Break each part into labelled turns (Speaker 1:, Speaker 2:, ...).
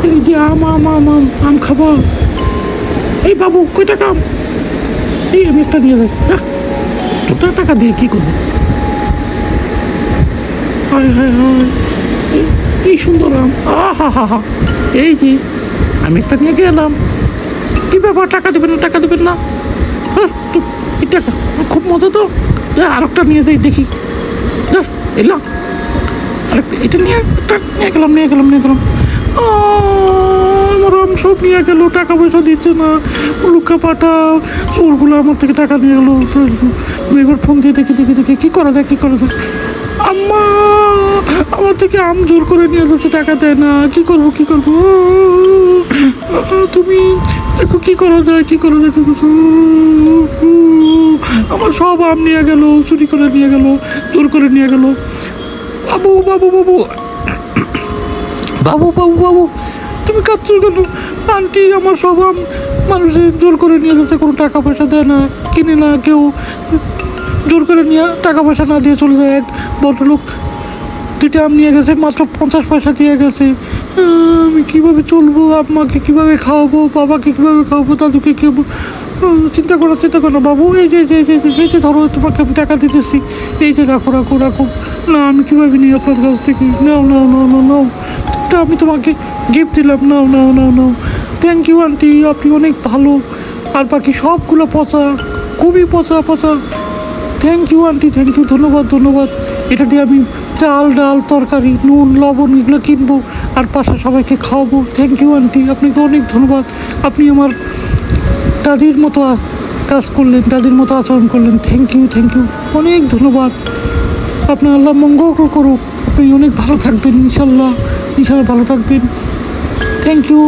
Speaker 1: এই যে আম আম আম আম আম খাবো। এই বাবু কই টাকা? এই আমি একটা নিয়ে যাই। তোটা টাকা দিয়ে কি করবো? হায় হায় হায়, এই সুন্দর আম, আহা হা হা। এই যে আমি একটা নিয়ে গেলাম। কি ব্যাপার, টাকা দেবেন না, টাকা দেবেন না? এই টাকা খুব মজা তো, আর একটা নিয়ে যাই দেখি। এলাম আরেকটা, এটা নিয়ে একটা নিয়ে গেলাম। আমার আম সব নিয়ে গেল, টাকা পয়সা দিচ্ছে না, লুকা পাটা চোরগুলো আমার থেকে টাকা নিয়ে গেলো। এবার ফোন দিয়ে দেখি কি করা যায়। আম্মা আমার থেকে আম জোর করে নিয়ে যাচ্ছে, টাকা দেয় না, কি করবো? তুমি দেখো কি করা যায়। আমার সব আম নিয়ে গেল, চুরি করে নিয়ে গেল, জোর করে নিয়ে গেল। বাবু তুমি কাঁদছো কেন? আন্টি আমার সব আম মানুষের জোর করে নিয়ে যাচ্ছে, কোনো টাকা পয়সা দেয় না, কিনে না কেউ, জোর করে নিয়ে টাকা পয়সা না দিয়ে চলে যায়। এক ভদ্রলোক 2টা আম নিয়ে গেছে, মাত্র 50 পয়সা দিয়ে গেছে। আমি কীভাবে চলবো? আম্মাকে কীভাবে খাওয়াবো? বাবাকে কীভাবে খাওয়াবো? দাদুকে কীভাবে? চিন্তা করো না বাবু। এই যে ধরো, তোমাকে আমি টাকা দিতেছি, এই যে রাখো। না আমি কীভাবে নিই আপনার কাছ থেকে? নাও, তা আমি তোমাকে গিফট দিলাম, নাও। থ্যাংক ইউ আন্টি, আপনি অনেক ভালো। আর বাকি সবগুলো পচা, খুবই পচা। থ্যাংক ইউ আন্টি, ধন্যবাদ। এটা দিয়ে আমি চাল, ডাল, তরকারি, নুন, লবণ এগুলো কিনবো, আর পাশে সবাইকে খাওয়াবো। থ্যাংক ইউ আন্টি, আপনাকে অনেক ধন্যবাদ। আপনি আমার দাদির মতো কাজ করলেন, দাদির মতো আচরণ করলেন। থ্যাংক ইউ, অনেক ধন্যবাদ। আপনার আল্লাহ মঙ্গল করুক, আপনি অনেক ভালো থাকবেন, ইনশাল্লাহ ভালো থাকবেন। থ্যাংক ইউ,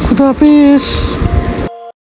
Speaker 1: খুদা হাফেজ।